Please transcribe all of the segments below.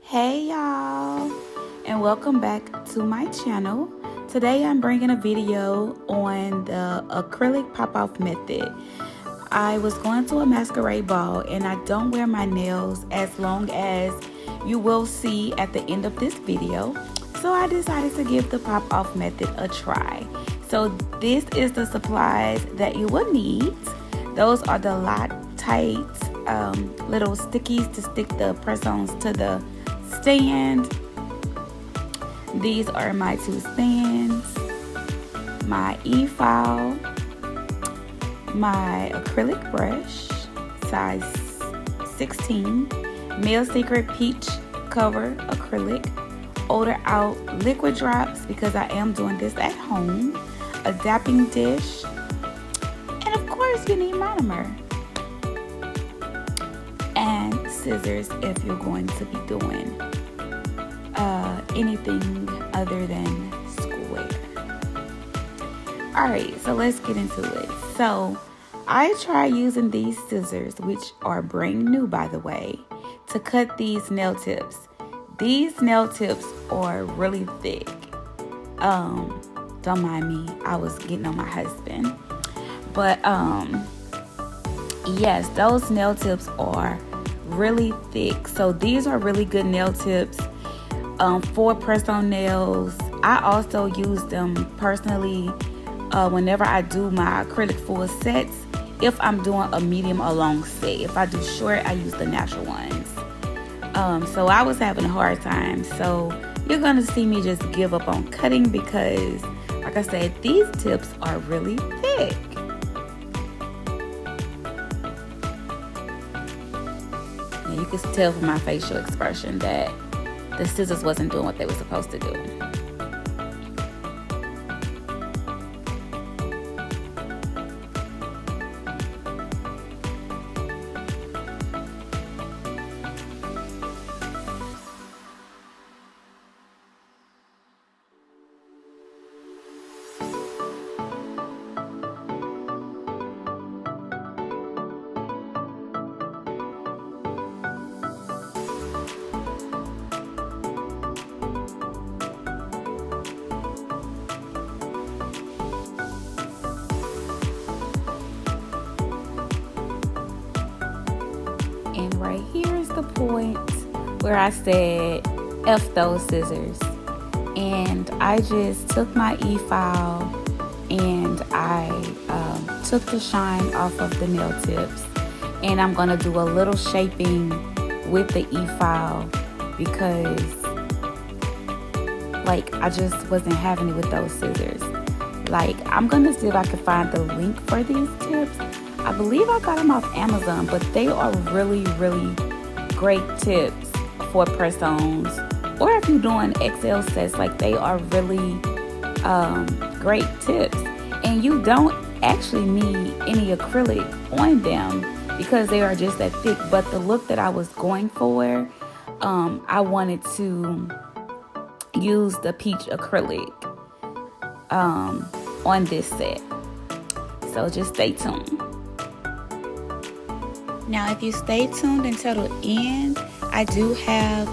Hey y'all, and welcome back to my channel. Today I'm bringing a video on the acrylic pop-off method. I was going to a masquerade ball and I don't wear my nails as long as you will see at the end of this video. So I decided to give the pop-off method a try. So this is the supplies that you will need. Those are the Loctite little stickies to stick the press-ons to the stand. These are my two stands, my e-file, my acrylic brush, size 16, Mail Secret Peach Cover Acrylic, Odor Out liquid drops because I am doing this at home, a dapping dish, and of course you need monomer, and scissors if you're going to be doing anything other than square. Alright, so let's get into it. So I try using these scissors, which are brand new by the way, to cut these nail tips. These nail tips are really thick. Don't mind me, I was getting on my husband. But yes, those nail tips are really thick. So these are really good nail tips for press-on nails. I also use them personally whenever I do my acrylic full sets. If I'm doing a medium or long set, if I do short, I use the natural ones. So I was having a hard time. So you're gonna see me just give up on cutting because, like I said, these tips are really thick. And you can tell from my facial expression that the scissors wasn't doing what they were supposed to do. And right here is the point where I said, F those scissors. And I just took my e-file and I took the shine off of the nail tips. And I'm gonna do a little shaping with the e-file because like I just wasn't having it with those scissors. Like I'm gonna see if I can find the link for these tips. I believe I got them off Amazon, but they are really, really great tips for press-ons. Or if you're doing XL sets, like they are really great tips. And you don't actually need any acrylic on them because they are just that thick. But the look that I was going for, I wanted to use the peach acrylic on this set. So just stay tuned. Now, if you stay tuned until the end, I do have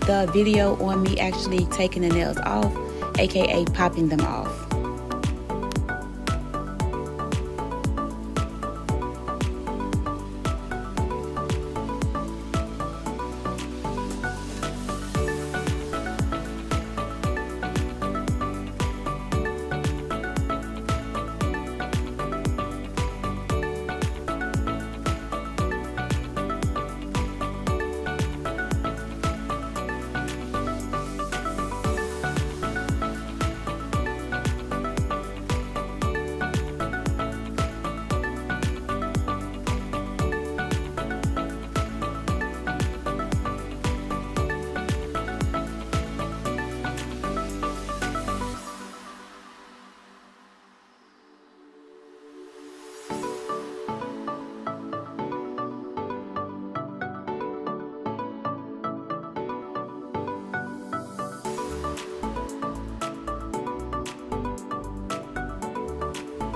the video on me actually taking the nails off, aka popping them off.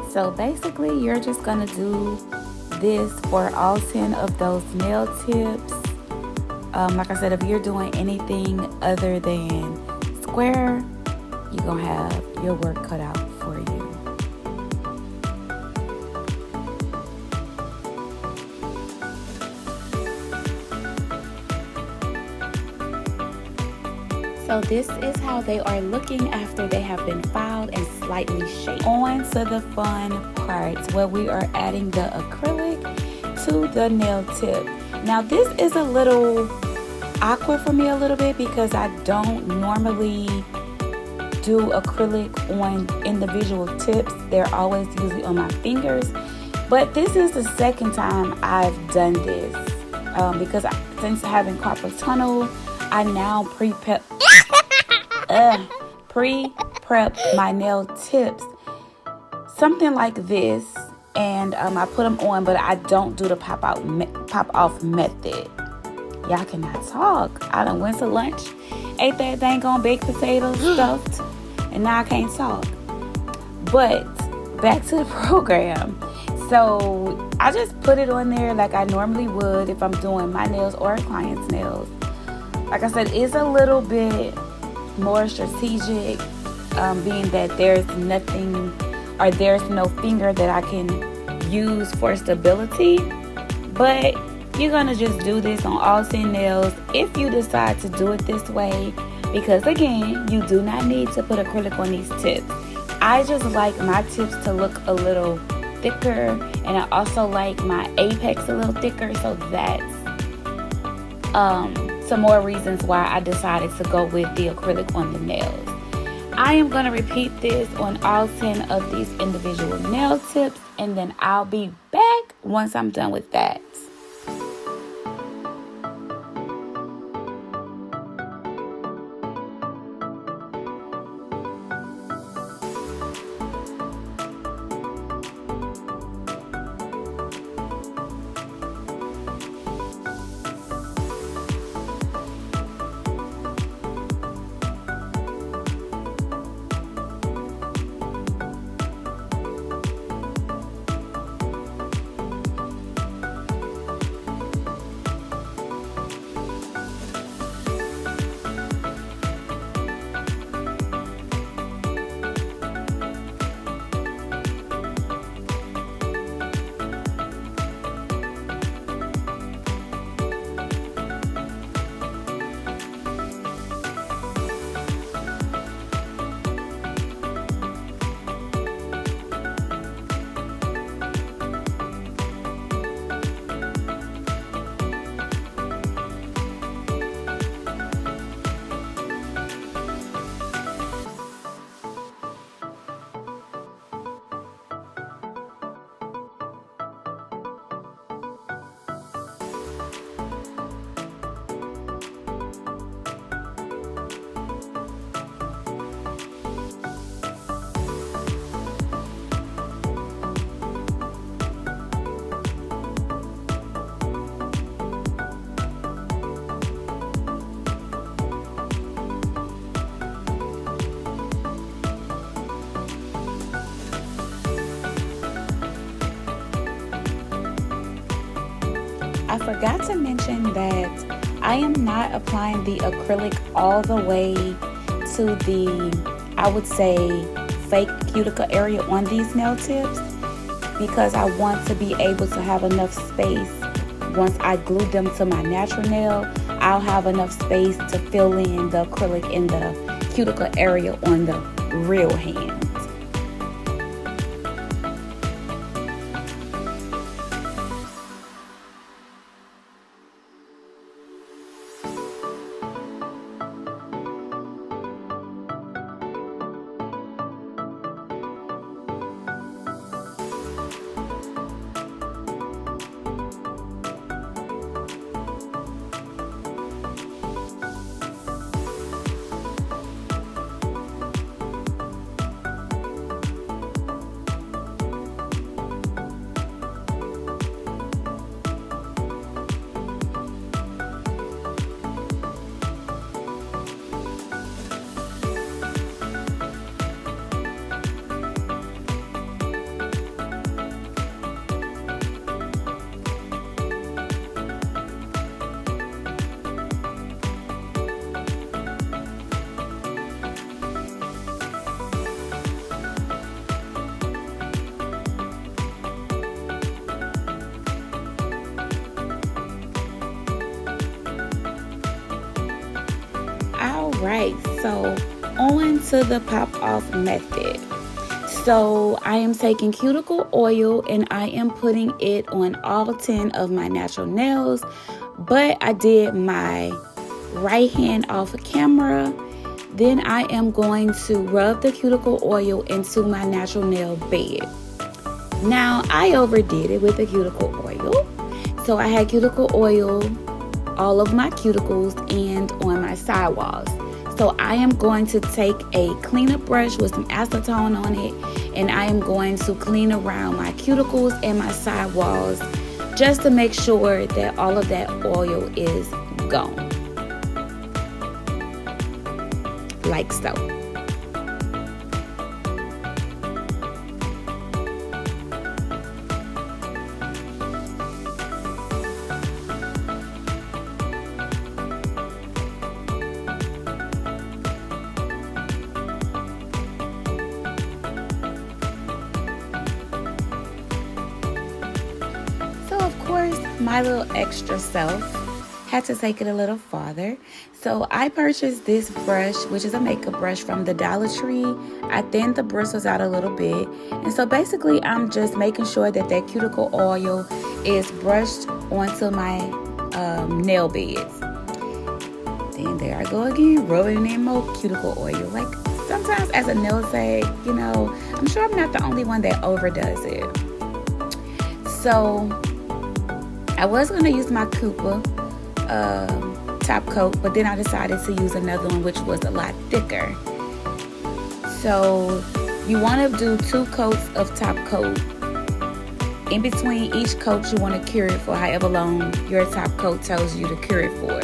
So basically you're just gonna do this for all 10 of those nail tips. Like I said, if you're doing anything other than square, you're going to have your work cut out for you. So this is how they are looking after they have been filed and slightly shaped. On to the fun part where we are adding the acrylic to the nail tip. Now this is a little awkward for me a little bit because I don't normally do acrylic on individual tips. They're always usually on my fingers. But this is the second time I've done this because since having carpal tunnel, I now pre-prep my nail tips, something like this, and I put them on, but I don't do the pop off method. Y'all cannot talk. I done went to lunch, ate that dang on baked potatoes stuffed, and now I can't talk. But back to the program. So I just put it on there like I normally would if I'm doing my nails or a client's nails. Like I said, it's a little bit more strategic, being that there's nothing or there's no finger that I can use for stability. But you're gonna just do this on all 10 nails if you decide to do it this way, because again, you do not need to put acrylic on these tips. I just like my tips to look a little thicker, and I also like my apex a little thicker, so that's some more reasons why I decided to go with the acrylic on the nails. I am going to repeat this on all 10 of these individual nail tips, and then I'll be back once I'm done with that. I forgot to mention that I am not applying the acrylic all the way to the, I would say, fake cuticle area on these nail tips, because I want to be able to have enough space. Once I glue them to my natural nail, I'll have enough space to fill in the acrylic in the cuticle area on the real hand. right, so on to the pop off method. So I am taking cuticle oil and I am putting it on all 10 of my natural nails, but I did my right hand off camera. Then I am going to rub the cuticle oil into my natural nail bed. Now I overdid it with the cuticle oil. So I had cuticle oil all of my cuticles and on my sidewalls. So I am going to take a cleanup brush with some acetone on it, and I am going to clean around my cuticles and my sidewalls just to make sure that all of that oil is gone. Like so. So of course, my little extra self had to take it a little farther. So I purchased this brush, which is a makeup brush from the Dollar Tree. I thinned the bristles out a little bit. And so basically I'm just making sure that that cuticle oil is brushed onto my nail beds. Then there I go again, rubbing in more cuticle oil. Like sometimes as a nail tech, you know, I'm sure I'm not the only one that overdoes it. So I was going to use my Cooper top coat, but then I decided to use another one which was a lot thicker. So you want to do 2 coats of top coat. In between each coat you want to cure it for however long your top coat tells you to cure it for.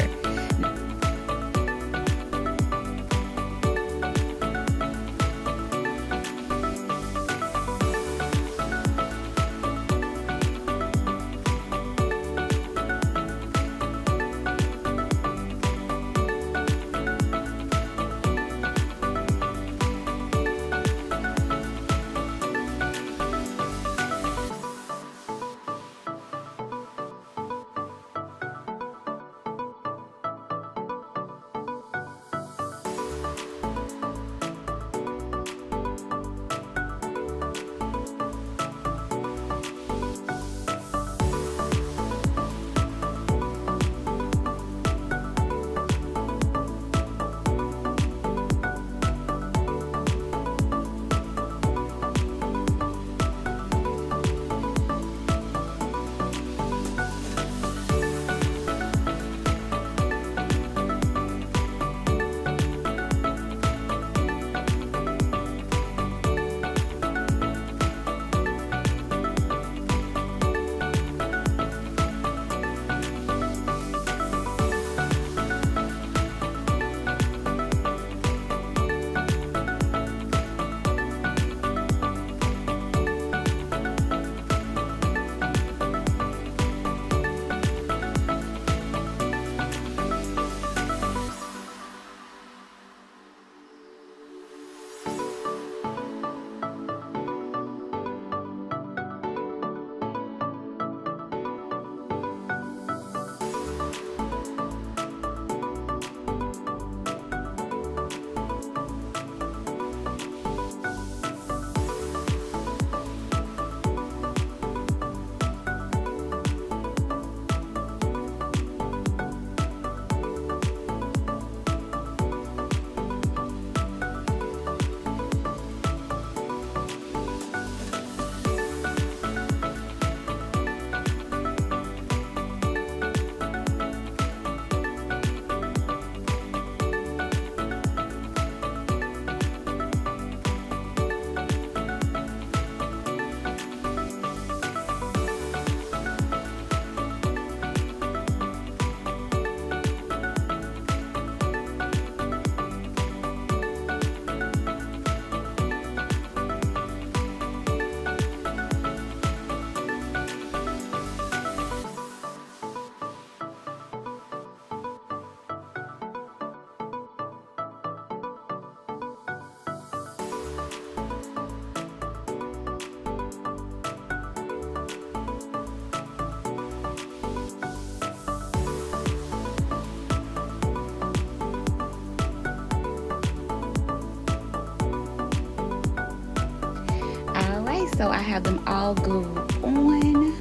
So I have them all glued on.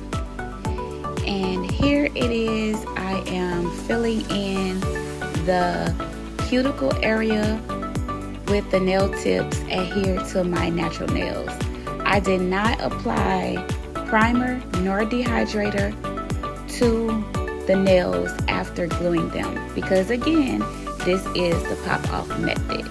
And here it is. I am filling in the cuticle area with the nail tips adhered to my natural nails. I did not apply primer nor dehydrator to the nails after gluing them because, again, this is the pop-off method.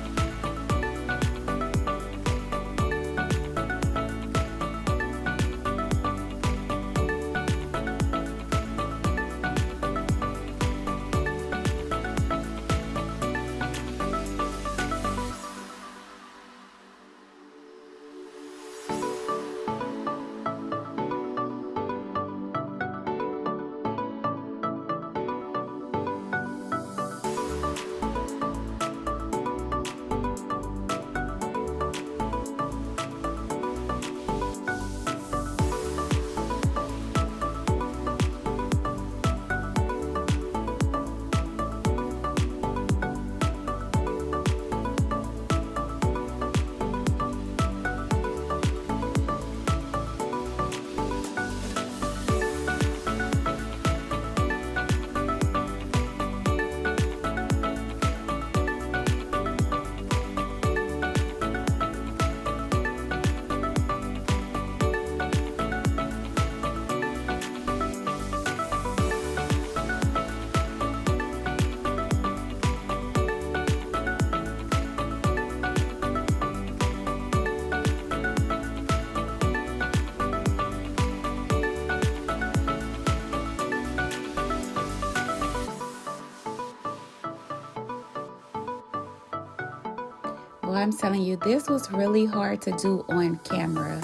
Well, I'm telling you, this was really hard to do on camera.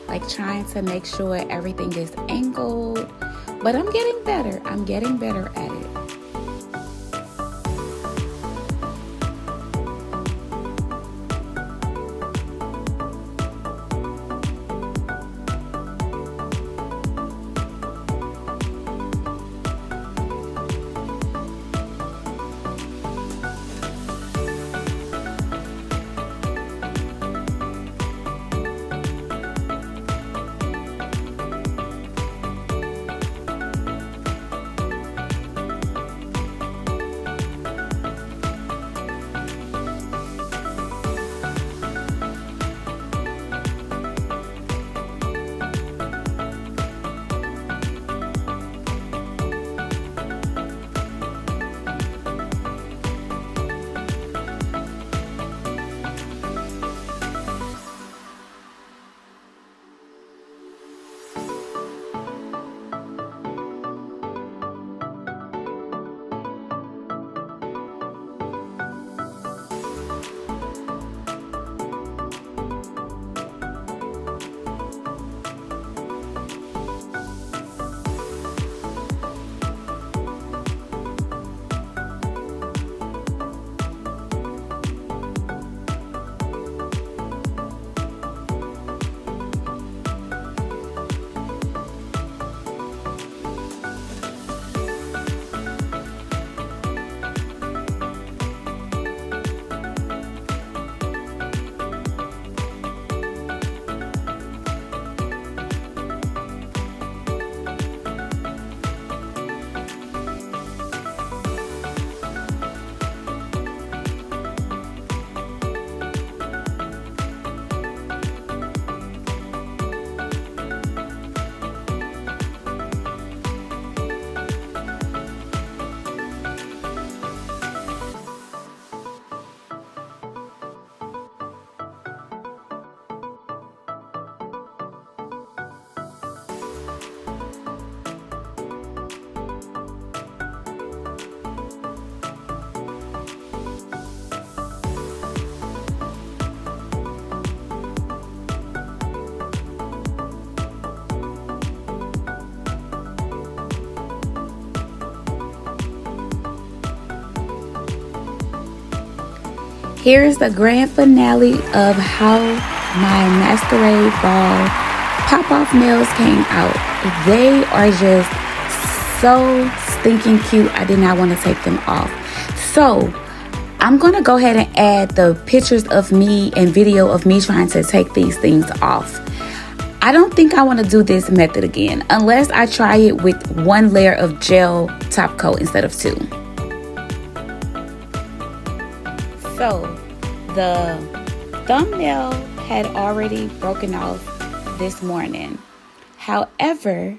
Like trying to make sure everything is angled. But I'm getting better. I'm getting better at it. Here's the grand finale of how my masquerade ball pop-off nails came out. They are just so stinking cute. I did not want to take them off. So I'm going to go ahead and add the pictures of me and video of me trying to take these things off. I don't think I want to do this method again unless I try it with one layer of gel top coat instead of two. So the thumbnail had already broken off this morning. However,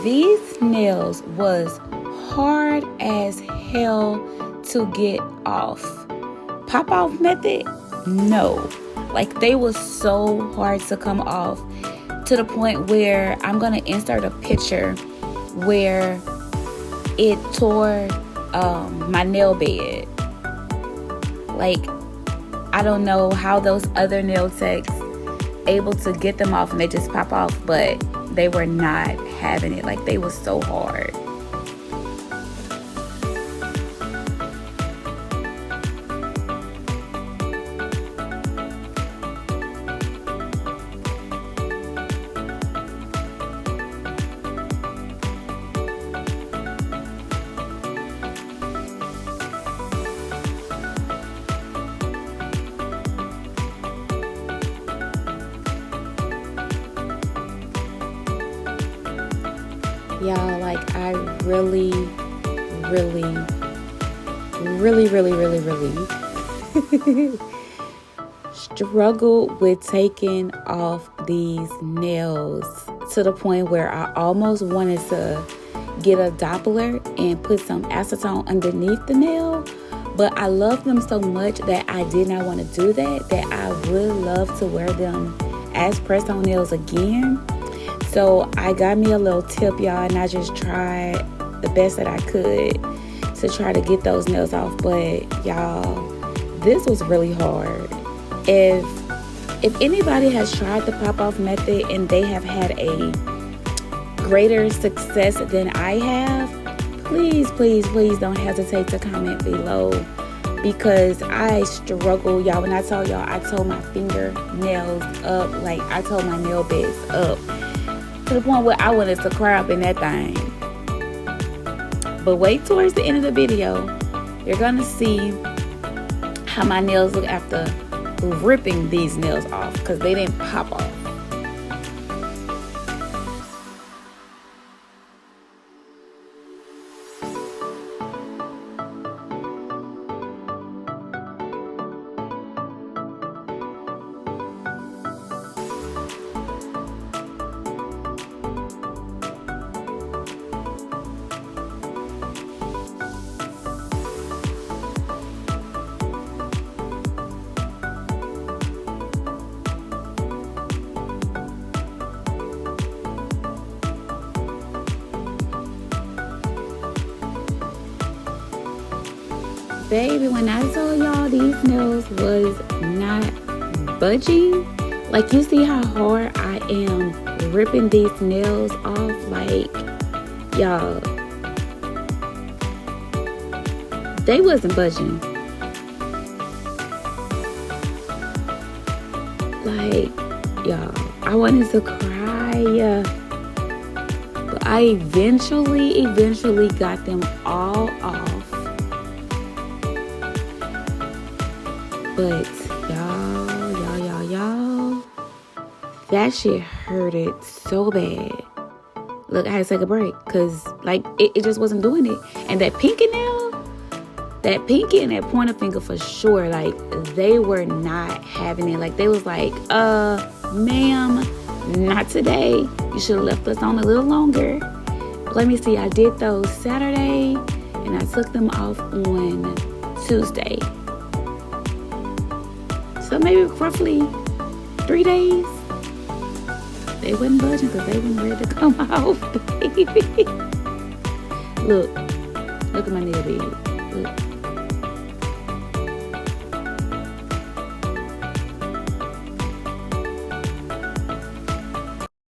these nails was hard as hell to get off. Pop off method? No. Like, they was so hard to come off, to the point where I'm gonna insert a picture where it tore my nail bed. Like, I don't know how those other nail techs able to get them off and they just pop off, but they were not having it. Like, they was so hard. Y'all, like, I really struggled with taking off these nails, to the point where I almost wanted to get a Doppler and put some acetone underneath the nail, but I love them so much that I did not want to do that I would love to wear them as press-on nails again. So I got me a little tip, y'all, and I just tried the best that I could to try to get those nails off. But y'all, this was really hard. If anybody has tried the pop-off method and they have had a greater success than I have, please don't hesitate to comment below, because I struggle, y'all. When I tell y'all, I tore my fingernails up, like I tore my nail beds up, to the point where I wanted to cry up in that thing. But wait towards the end of the video, you're gonna see how my nails look after ripping these nails off, because they didn't pop off. Baby, when I told y'all these nails was not budging, like, you see how hard I am ripping these nails off? Like, y'all, they wasn't budging. Like, y'all, I wanted to cry. But I eventually got them all off. But y'all, that shit hurted so bad. Look, I had to take a break, because like it just wasn't doing it. And that pinky nail, that pinky and that pointer finger for sure, like, they were not having it. Like, they was like, ma'am, not today. You should have left us on a little longer. Let me see, I did those Saturday and I took them off on Tuesday. So maybe roughly 3 days. They wasn't budging because they weren't ready to come off, baby. Look at my nail bed. Look.